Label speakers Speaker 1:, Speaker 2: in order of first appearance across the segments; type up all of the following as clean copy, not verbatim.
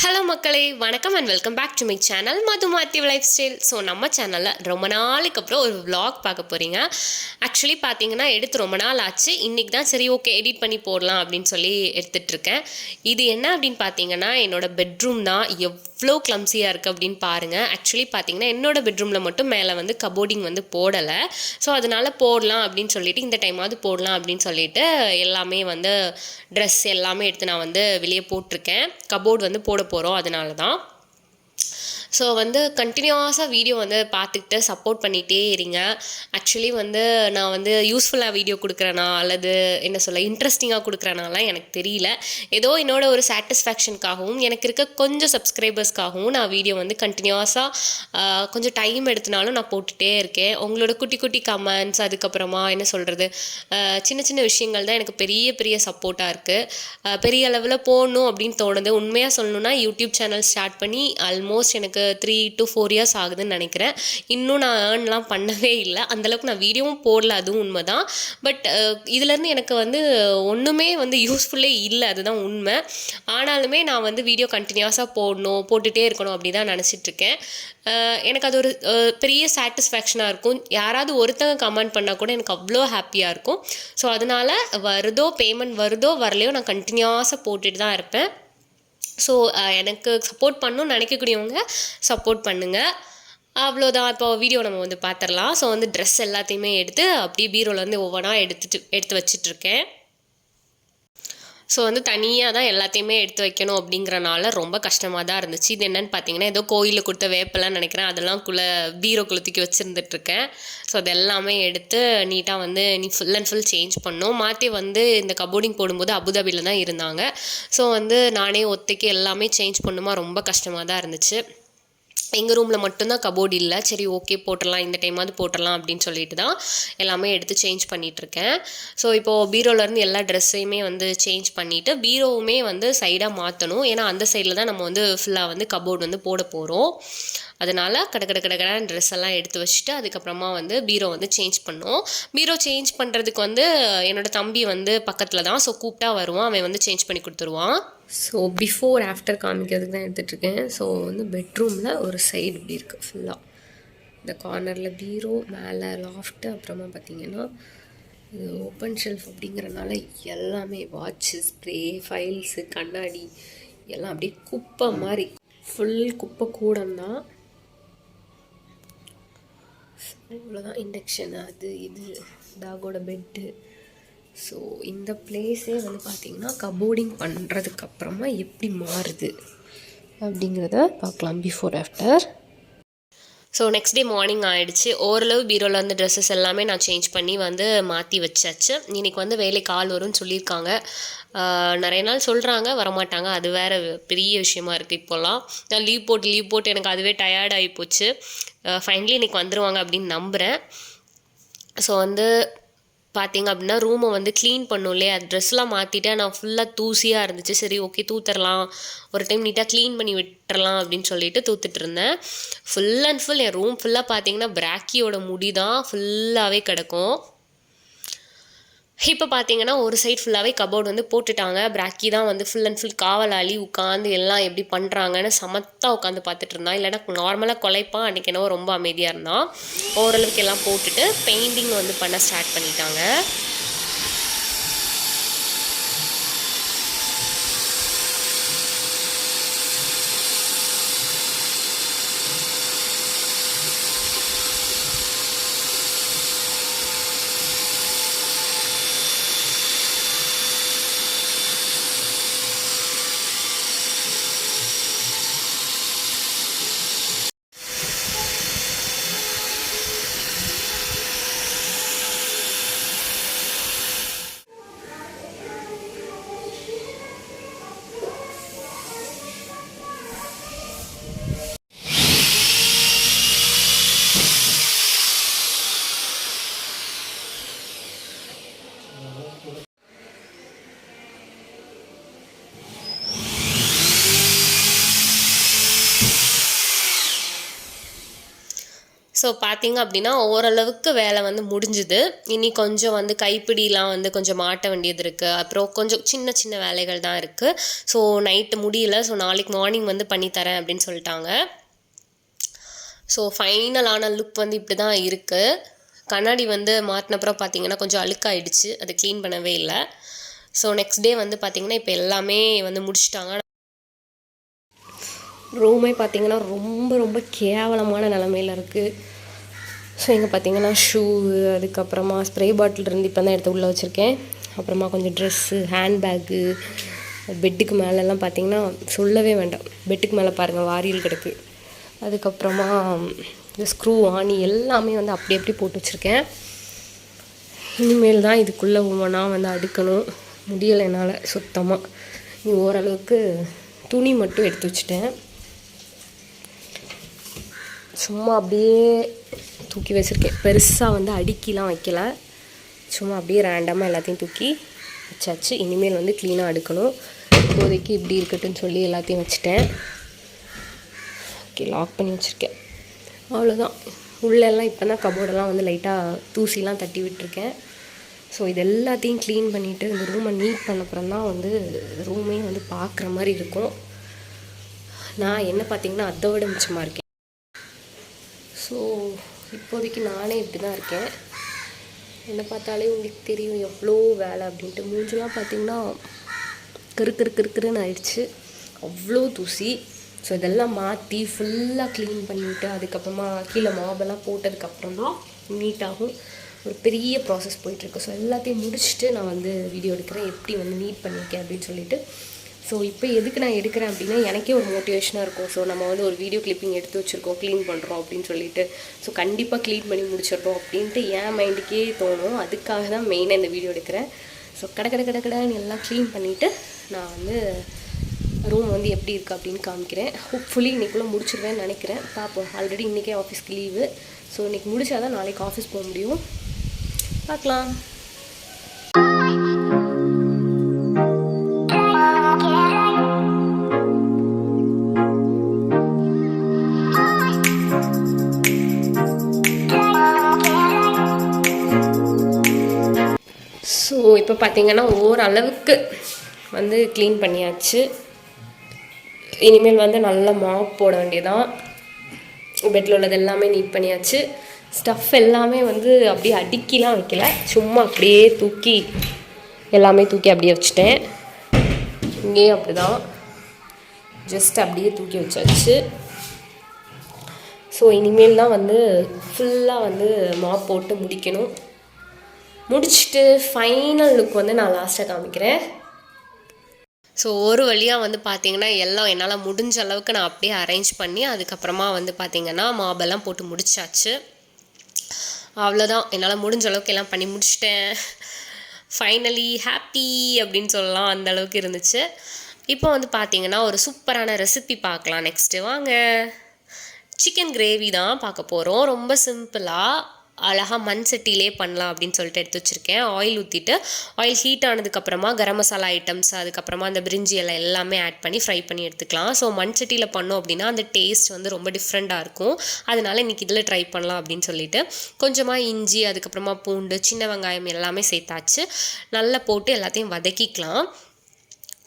Speaker 1: Hello மக்களே, வணக்கம் and welcome back to my channel Madhu Mathi life style. So நம்ம சேனலில் ரொம்ப நாளைக்கு அப்புறம் ஒரு vlog பார்க்க போகிறீங்க. ஆக்சுவலி பார்த்தீங்கன்னா எடுத்து ரொம்ப நாள் ஆச்சு. இன்றைக்கி தான் சரி ஓகே எடிட் பண்ணி போடலாம் அப்படின்னு சொல்லி எடுத்துகிட்ருக்கேன். இது என்ன அப்படின்னு பார்த்தீங்கன்னா என்னோடய பெட்ரூம் தான். எவ்வளோ கிளம்ஸியாக இருக்குது அப்படின்னு பாருங்கள். ஆக்சுவலி பார்த்தீங்கன்னா என்னோடய பெட்ரூமில் மட்டும் மேலே வந்து கபோர்டிங் வந்து போடலை. ஸோ அதனால் போடலாம் அப்படின்னு சொல்லிட்டு இந்த டைமாவது போடலாம் அப்படின்னு சொல்லிட்டு எல்லாமே வந்து ட்ரெஸ் எல்லாமே எடுத்து நான் வந்து வெளியே போட்டிருக்கேன். கபோர்டு வந்து போட போகிறோம், அதனால தான். ஸோ வந்து கண்டினியூஸாக வீடியோ வந்து பார்த்துக்கிட்டு சப்போர்ட் பண்ணிகிட்டே இருங்க. ஆக்சுவலி வந்து நான் வந்து யூஸ்ஃபுல்லாக வீடியோ கொடுக்குறேனா அல்லது என்ன சொல்ல இன்ட்ரெஸ்டிங்காக கொடுக்குறேனாலாம் எனக்கு தெரியல. ஏதோ என்னோட ஒரு சாட்டிஸ்ஃபேக்ஷனுக்காகவும் எனக்கு இருக்க கொஞ்சம் சப்ஸ்கிரைபர்ஸ்க்காகவும் நான் வீடியோ வந்து கண்டினியூஸாக கொஞ்சம் டைம் எடுத்தினாலும் நான் போட்டுகிட்டே இருக்கேன். உங்களோட குட்டி குட்டி கமெண்ட்ஸ், அதுக்கப்புறமா என்ன சொல்கிறது, சின்ன சின்ன விஷயங்கள் தான் எனக்கு பெரிய பெரிய சப்போர்ட்டாக இருக்குது. பெரிய அளவில் போகணும் அப்படின்னு தோணுது. உண்மையாக சொல்லணுன்னா யூடியூப் சேனல் ஸ்டார்ட் பண்ணி ஆல்மோஸ்ட் எனக்கு 3 to 4 இயர்ஸ் ஆகுதுன்னு நினைக்கிறேன். இன்னும் நான் ஏர்ன்லாம் பண்ணவே இல்லை. அந்தளவுக்கு நான் வீடியோவும் போடல, அதுவும் உண்மை தான். பட் இதுலேருந்து எனக்கு வந்து ஒன்றுமே வந்து யூஸ்ஃபுல்லே இல்லை, அதுதான் உண்மை. ஆனாலுமே நான் வந்து வீடியோ கண்டினியூஸாக போட்டுகிட்டே இருக்கணும் அப்படி தான் நினச்சிட்ருக்கேன். எனக்கு அது ஒரு பெரிய சாட்டிஸ்ஃபேக்ஷனாக இருக்கும். யாராவது ஒருத்தங்க கமெண்ட் பண்ணால் கூட எனக்கு அவ்வளோ ஹாப்பியாக இருக்கும். ஸோ அதனால் பேமெண்ட் வருதோ வரலையோ நான் கண்டினியூஸாக போட்டுட்டு தான் இருப்பேன். ஸோ எனக்கு சப்போர்ட் பண்ணணும்னு நினைக்கக்கூடியவங்க சப்போர்ட் பண்ணுங்கள். அவ்வளோதான். இப்போ வீடியோ நம்ம வந்து பார்த்துடலாம். ஸோ வந்து ட்ரெஸ் எல்லாத்தையுமே எடுத்து அப்படியே பீரோலேருந்து ஒவ்வொன்றா எடுத்து வச்சிட்ருக்கேன். ஸோ வந்து தனியாக தான் எல்லாத்தையுமே எடுத்து வைக்கணும் அப்படிங்கிறனால ரொம்ப கஷ்டமாக தான் இருந்துச்சு. இது என்னென்னு பார்த்தீங்கன்னா ஏதோ கோயிலில் கொடுத்த வேப்பெல்லாம் நினைக்கிறேன், அதெல்லாம் பீரோக்குள்ளே தூக்கி வச்சுருந்துட்டுருக்கேன். ஸோ அது எல்லாமே எடுத்து நீட்டாக வந்து ஃபுல் அண்ட் ஃபுல் சேஞ்ச் பண்ணோம். மாற்றி வந்து இந்த கபோர்டிங் போடும்போது அபுதாபியில் தான் இருந்தாங்க. ஸோ வந்து நானே ஒத்தைக்கு எல்லாமே சேஞ்ச் பண்ணுமா ரொம்ப கஷ்டமாக தான் இருந்துச்சு. எங்கள் ரூமில் மட்டும்தான் கபோர்டு இல்லை. சரி ஓகே போட்டுடலாம், இந்த டைமாவது போட்டுடலாம் அப்படின்னு சொல்லிட்டு தான் எல்லாமே எடுத்து சேஞ்ச் பண்ணிகிட்ருக்கேன். ஸோ இப்போது பீரோலேருந்து எல்லா ட்ரெஸ்ஸையுமே வந்து சேஞ்ச் பண்ணிவிட்டு பீரோவுமே வந்து சைடாக மாற்றணும். ஏன்னா அந்த சைடில் தான் நம்ம வந்து ஃபுல்லாக வந்து கபோர்டு வந்து போட போகிறோம். அதனால் கடை ட்ரெஸ் எல்லாம் எடுத்து வச்சுட்டு அதுக்கப்புறமா வந்து பீரோ வந்து சேஞ்ச் பண்ணோம். பீரோ சேஞ்ச் பண்ணுறதுக்கு வந்து என்னோடய தம்பி வந்து பக்கத்தில் தான். ஸோ கூப்பிட்டா வருவான், அவன் வந்து சேஞ்ச் பண்ணி கொடுத்துருவான். ஸோ பிஃபோர் ஆஃப்டர் காமிக்கிறதுக்கு தான் எடுத்துகிட்ருக்கேன். ஸோ வந்து பெட்ரூமில் ஒரு சைடு இப்படி இருக்குது ஃபுல்லாக. இந்த கார்னரில் பீரோ, மேலே லாஃப்ட்டு, அப்புறமா பார்த்திங்கன்னா இது ஓப்பன் ஷெல்ஃப் அப்படிங்கிறனால எல்லாமே வாட்சு, ஸ்ப்ரே, ஃபைல்ஸு, கண்ணாடி எல்லாம் அப்படியே குப்பை மாதிரி ஃபுல் குப்பை கூடம்தான். இவ்வளோதான். இண்டக்ஷன், அது இது, டாகோட பெட்டு. ஸோ இந்த பிளேஸே வந்து பார்த்திங்கன்னா கபோர்டிங் பண்ணுறதுக்கப்புறமா எப்படி மாறுது அப்படிங்கிறத பார்க்கலாம் before after. So next day morning ஆகிடுச்சு. ஓரளவு பீரோவில் வந்து ட்ரெஸ்ஸஸ் எல்லாமே நான் சேஞ்ச் பண்ணி வந்து மாற்றி வச்சாச்சு. இன்றைக்கி வந்து வேலைக்கு ஆள் வரும்னு சொல்லியிருக்காங்க. நிறைய நாள் சொல்கிறாங்க, வரமாட்டாங்க. அது வேறு பெரிய விஷயமா இருக்குது. இப்போல்லாம் நான் லீவ் போட்டு எனக்கு அதுவே டயர்ட் ஆகி போச்சு. ஃபைனலி இன்றைக்கி வந்துடுவாங்க அப்படின்னு நம்புகிறேன். ஸோ வந்து பார்த்திங்க அப்படின்னா ரூமை வந்து க்ளீன் பண்ணும் இல்லையா, ட்ரெஸ்லாம் மாற்றிட்டு நான் ஃபுல்லாக தூசியாக இருந்துச்சு. சரி ஓகே தூத்துடலாம், ஒரு டைம் நீட்டாக க்ளீன் பண்ணி விட்டுறலாம் அப்படின்னு சொல்லிட்டு தூத்துட்டு இருந்தேன். Full and full N room ஃபுல்லாக பார்த்திங்கன்னா பிராக்கியோட முடி தான் ஃபுல்லாகவே கிடக்கும். இப்போ பார்த்தீங்கன்னா ஒரு சைட் ஃபுல்லாகவே கபோர்டு வந்து போட்டுட்டாங்க. பிராக்கி தான் வந்து ஃபுல் அண்ட் ஃபுல் காவலாளி, உட்காந்து எல்லாம் எப்படி பண்ணுறாங்கன்னு சமத்தாக உட்காந்து பார்த்துட்டு இருந்தான். இல்லைனா நார்மலாக கொலைப்பான். அன்றைக்கி என்னவோ ரொம்ப அமைதியாக இருந்தான். ஓரளவுக்கு எல்லாம் போட்டுட்டு பெயிண்டிங் வந்து பண்ண ஸ்டார்ட் பண்ணிட்டாங்க. ஸோ பார்த்தீங்க அப்படின்னா ஓரளவுக்கு வேலை வந்து முடிஞ்சுது. இனி கொஞ்சம் வந்து கைப்பிடிலாம் வந்து கொஞ்சம் மாட்ட வேண்டியது இருக்குது. அப்புறம் கொஞ்சம் சின்ன சின்ன வேலைகள் தான் இருக்குது. ஸோ நைட்டு முடியல. ஸோ நாளைக்கு மார்னிங் வந்து பண்ணித்தரேன் அப்படின்னு சொல்லிட்டாங்க. ஸோ ஃபைனலான லுக் வந்து இப்படி தான் இருக்குது. கண்ணாடி வந்து மாட்டினப்புறம் பார்த்தீங்கன்னா கொஞ்சம் அழுக்காயிடுச்சு. அது க்ளீன் பண்ணவே இல்லை. ஸோ நெக்ஸ்ட் டே வந்து பார்த்திங்கன்னா இப்போ எல்லாமே வந்து முடிச்சிட்டாங்க. ரூமே பார்த்திங்கன்னா ரொம்ப ரொம்ப கேவலமான நிலமையில் இருக்குது. ஸோ இங்கே பார்த்திங்கன்னா ஷூ, அதுக்கப்புறமா ஸ்ப்ரே பாட்டில் இருந்து இப்போ தான் எடுத்து உள்ளே வச்சுருக்கேன். அப்புறமா கொஞ்சம் ட்ரெஸ்ஸு, ஹேண்ட்பேக்கு, பெட்டுக்கு மேலெல்லாம் பார்த்திங்கன்னா சொல்லவே வேண்டாம். பெட்டுக்கு மேலே பாருங்கள் வாரியல் கிடக்கு. அதுக்கப்புறமா இந்த ஸ்க்ரூ, ஆணி எல்லாமே வந்து அப்படி அப்படி போட்டு வச்சுருக்கேன். இனிமேல் தான் இதுக்குள்ளே ஒவ்வொன்றா வந்து அடுக்கணும். முடியலை என்னால் சுத்தமாக. நீ ஓரளவுக்கு துணி மட்டும் எடுத்து வச்சுட்டேன். சும்மா அப்படியே தூக்கி வச்சுருக்கேன். பெருசாக வந்து அடுக்கிலாம் வைக்கல. சும்மா அப்படியே ரேண்டமாக எல்லாத்தையும் தூக்கி வச்சாச்சு. இனிமேல் வந்து க்ளீனாக அடுக்கணும். இப்போதைக்கு இப்படி இருக்கட்டும்னு சொல்லி எல்லாத்தையும் வச்சுட்டேன். ஓகே, லாக் பண்ணி வச்சுருக்கேன். அவ்வளோதான். உள்ளெல்லாம் இப்போ தான் கபோர்டெல்லாம் வந்து லைட்டாக தூசிலாம் தட்டி விட்டுருக்கேன். ஸோ இது எல்லாத்தையும் க்ளீன் பண்ணிவிட்டு இந்த ரூமை நீட் பண்ணப்புறம் தான் வந்து ரூமே வந்து பார்க்குற மாதிரி இருக்கும். நான் என்ன பார்த்திங்கன்னா அதை விட மிச்சமாக இருக்கேன். ஸோ இப்போதைக்கு நானே இப்படி தான் இருக்கேன். என்னை பார்த்தாலே உங்களுக்கு தெரியும் எவ்வளோ வேலை அப்படின்ட்டு. மூஞ்செலாம் பார்த்திங்கன்னா கிறுக்குன்னு ஆயிடுச்சு. அவ்வளோ தூசி. ஸோ இதெல்லாம் மாற்றி ஃபுல்லாக க்ளீன் பண்ணிவிட்டு அதுக்கப்புறமா கீழே மாபெல்லாம் போட்டதுக்கப்புறம் தான் நீட்டாகும். ஒரு பெரிய ப்ராசஸ் போயிட்டுருக்கு. ஸோ எல்லாத்தையும் முடிச்சுட்டு நான் வந்து வீடியோ எடுக்கிறேன், எப்படி வந்து நீட் பண்ணியிருக்கேன் அப்படின்னு சொல்லிட்டு. ஸோ இப்போ எதுக்கு நான் எடுக்கிறேன் அப்படின்னா எனக்கே ஒரு மோட்டிவேஷனாக இருக்கும். ஸோ நம்ம வந்து ஒரு வீடியோ கிளிப்பிங் எடுத்து வச்சுருக்கோம், க்ளீன் பண்ணுறோம் அப்படின்னு சொல்லிட்டு. ஸோ கண்டிப்பாக க்ளீன் பண்ணி முடிச்சிடுறோம் அப்படின்ட்டு என் மைண்டுக்கே தோணும். அதுக்காக தான் மெயினாக இந்த வீடியோ எடுக்கிறேன். ஸோ கடைன்னு எல்லாம் க்ளீன் பண்ணிவிட்டு நான் வந்து ரூம் வந்து எப்படி இருக்குது அப்படின்னு காமிக்கிறேன். ஹோப்ஃபுல்லி இன்றைக்குள்ளே முடிச்சிடுவேன்னு நினைக்கிறேன். பார்ப்போம். ஆல்ரெடி இன்றைக்கே ஆஃபீஸ்க்கு லீவு. ஸோ இன்றைக்கி முடிச்சா தான் நாளைக்கு ஆஃபீஸ் போக முடியும். பார்க்கலாம். ஸோ இப்போ பார்த்திங்கன்னா ஓரளவுக்கு வந்து க்ளீன் பண்ணியாச்சு. இனிமேல் வந்து நல்லா மாப் போட வேண்டியதான். பெட்டில் உள்ளது எல்லாமே நீட் பண்ணியாச்சு. ஸ்டஃப் எல்லாமே வந்து அப்படியே அடுக்கிலாம் வைக்கல, சும்மா அப்படியே தூக்கி எல்லாமே தூக்கி அப்படியே வச்சுட்டேன். இங்கேயும் அப்படி தான் ஜஸ்ட் அப்படியே தூக்கி வச்சாச்சு. ஸோ இனிமேல் தான் வந்து ஃபுல்லாக வந்து மாப் போட்டு முடிக்கணும். முடிச்சுட்டு ஃபைனல் லுக் வந்து நான் லாஸ்ட்டாக காமிக்கிறேன். ஸோ ஒரு வழியாக வந்து பார்த்திங்கன்னா எல்லாம் என்னால் முடிஞ்ச அளவுக்கு நான் அப்படியே அரேஞ்ச் பண்ணி அதுக்கப்புறமா வந்து பார்த்திங்கன்னா மாபெல்லாம் போட்டு முடிச்சாச்சு. அவ்வளோதான். என்னால் முடிஞ்ச அளவுக்கு எல்லாம் பண்ணி முடிச்சிட்டேன். ஃபைனலி ஹாப்பி அப்படின்னு சொல்லலாம், அந்த அளவுக்கு இருந்துச்சு. இப்போ வந்து பார்த்திங்கன்னா ஒரு சூப்பரான ரெசிபி பார்க்கலாம். நெக்ஸ்ட்டு வாங்க. சிக்கன் கிரேவி தான் பார்க்க போகிறோம். ரொம்ப சிம்பிளாக அழகாக மண் சட்டியிலே பண்ணலாம் அப்படின்னு சொல்லிட்டு எடுத்து வச்சுருக்கேன். ஆயில் ஊற்றிட்டு ஆயில் ஹீட் ஆனதுக்கப்புறமா கரம் மசாலா ஐட்டம்ஸ், அதுக்கப்புறமா அந்த பிரிஞ்சி எல்லாம் எல்லாமே ஆட் பண்ணி ஃப்ரை பண்ணி எடுத்துக்கலாம். ஸோ மண் சட்டியில் பண்ணோம் அப்படின்னா அந்த டேஸ்ட் வந்து ரொம்ப டிஃப்ரெண்ட்டாக இருக்கும். அதனால இன்றைக்கி இதில் ட்ரை பண்ணலாம் அப்படின்னு சொல்லிட்டு கொஞ்சமாக இஞ்சி, அதுக்கப்புறமா பூண்டு, சின்ன வெங்காயம் எல்லாமே சேர்த்தாச்சு. நல்லா போட்டு எல்லாத்தையும் வதக்கிக்கலாம்.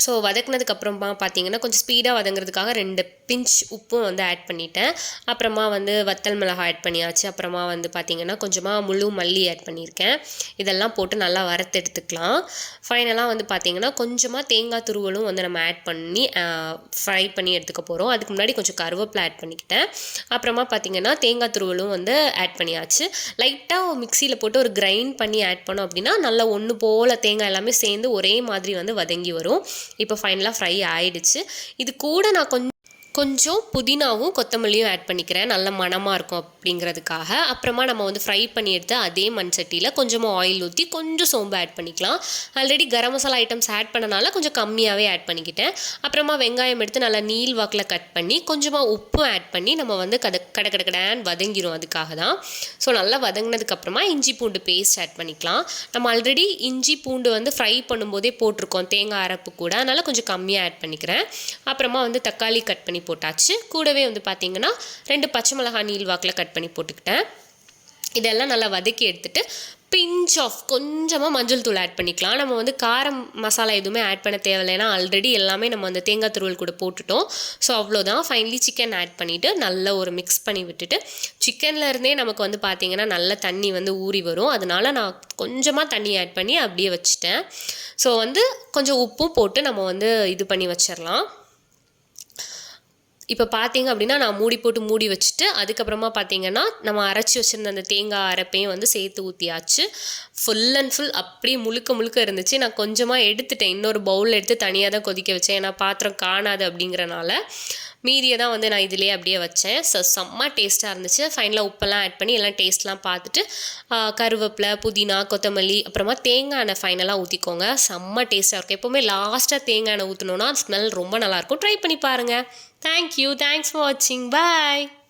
Speaker 1: ஸோ வதக்குனதுக்கப்புறமா பார்த்தீங்கன்னா கொஞ்சம் ஸ்பீடாக வதங்குறதுக்காக 2 பிஞ்ச் உப்பும் வந்து ஆட் பண்ணிட்டேன். அப்புறமா வந்து வத்தல் மிளகாய் ஆட் பண்ணியாச்சு. அப்புறமா வந்து பார்த்திங்கன்னா கொஞ்சமாக முழு மல்லி ஆட் பண்ணியிருக்கேன். இதெல்லாம் போட்டு நல்லா வறுத்து எடுத்துக்கலாம். ஃபைனலாக வந்து பார்த்திங்கன்னா கொஞ்சமாக தேங்காய் துருவலும் வந்து நம்ம ஆட் பண்ணி ஃப்ரை பண்ணி எடுத்துக்க போகிறோம். அதுக்கு முன்னாடி கொஞ்சம் கருவேப்பிலை ஆட் பண்ணிக்கிட்டேன். அப்புறமா பார்த்திங்கன்னா தேங்காய் துருவலும் வந்து ஆட் பண்ணியாச்சு. லைட்டாக மிக்சியில் போட்டு ஒரு கிரைண்ட் பண்ணி ஆட் பண்ணோம் அப்படின்னா நல்லா ஒன்று போல் தேங்காய் எல்லாமே சேர்ந்து ஒரே மாதிரி வந்து வதங்கி வரும். இப்போ ஃபைனலாக ஃப்ரை ஆகிடுச்சு. இது கூட நான் கொஞ்சம் புதினாவும் கொத்தமல்லியும் ஆட் பண்ணிக்கிறேன், நல்ல மணமாக இருக்கும் அப்படிங்கிறதுக்காக. அப்புறமா நம்ம வந்து ஃப்ரை பண்ணி எடுத்து அதே மண் சட்டியில் கொஞ்சமாக ஆயில் ஊற்றி கொஞ்சம் சோம்பு ஆட் பண்ணிக்கலாம். Already garam masala items add பண்ணனால கொஞ்சம் கம்மியாகவே ஆட் பண்ணிக்கிட்டேன். அப்புறமா வெங்காயம் எடுத்து நல்லா நீள் வாக்கில் கட் பண்ணி கொஞ்சமாக உப்பும் ஆட் பண்ணி நம்ம வந்து கடன்னு வதங்கிடும். அதுக்காக தான். ஸோ நல்லா வதங்கினதுக்கப்புறமா இஞ்சி பூண்டு பேஸ்ட் ஆட் பண்ணிக்கலாம். நம்ம ஆல்ரெடி இஞ்சி பூண்டு வந்து ஃப்ரை பண்ணும்போதே போட்டிருக்கோம் தேங்காய் அரைப்பு கூட, அதனால் கொஞ்சம் கம்மியாக ஆட் பண்ணிக்கிறேன். அப்புறமா வந்து தக்காளி கட் பண்ணி பண்ணி போட்டாச்சு. கூடவே வந்து பார்த்திங்கன்னா 2 பச்சை மிளகாய் நீள் வாக்கில் கட் பண்ணி போட்டுக்கிட்டேன். இதெல்லாம் நல்லா வதக்கி எடுத்துகிட்டு பிஞ்ச் ஆஃப் கொஞ்சமாக மஞ்சள் தூள் ஆட் பண்ணிக்கலாம். நம்ம வந்து காரம் மசாலா எதுவுமே ஆட் பண்ண தேவையில்லைன்னா ஆல்ரெடி எல்லாமே நம்ம அந்த தேங்காய் துருவல் கூட போட்டுட்டோம். ஸோ அவ்வளோதான். ஃபைனலி சிக்கன் ஆட் பண்ணிவிட்டு நல்லா ஒரு மிக்ஸ் பண்ணி விட்டுட்டு சிக்கனில் இருந்தே நமக்கு வந்து பார்த்திங்கன்னா நல்ல தண்ணி வந்து ஊறி வரும். அதனால நான் கொஞ்சமாக தண்ணி ஆட் பண்ணி அப்படியே வச்சுட்டேன். ஸோ வந்து கொஞ்சம் உப்பும் போட்டு நம்ம வந்து இது பண்ணி வச்சிடலாம். இப்போ பார்த்தீங்க அப்படின்னா நான் மூடி போட்டு மூடி வச்சுட்டு அதுக்கப்புறமா பார்த்தீங்கன்னா நம்ம அரைச்சி வச்சுருந்த அந்த தேங்காய் அரைப்பையும் வந்து சேர்த்து ஊற்றியாச்சு. ஃபுல் அண்ட் ஃபுல் அப்படியே முழுக்க இருந்துச்சு. நான் கொஞ்சமாக எடுத்துட்டேன், இன்னொரு பவுலில் எடுத்து தனியாக தான் கொதிக்க வச்சேன். ஏன்னா பாத்திரம் காணாது அப்படிங்கிறனால மீதியை தான் வந்து நான் இதிலே அப்படியே வச்சேன். ஸோ செம்ம டேஸ்ட்டாக இருந்துச்சு. ஃபைனலாக உப்பெல்லாம் ஆட் பண்ணி எல்லாம் டேஸ்ட்லாம் பார்த்துட்டு கருவேப்பிலை, புதினா, கொத்தமல்லி அப்புறமா தேங்காய் எண்ணெய் ஃபைனலாக ஊற்றிக்கோங்க. செம்ம டேஸ்ட்டாக இருக்கும். எப்போவுமே லாஸ்ட்டாக தேங்காய் எண்ணெய் ஊற்றினோன்னா ஸ்மெல் ரொம்ப நல்லாயிருக்கும். ட்ரை பண்ணி பாருங்கள். Thank you. Thanks for watching. Bye.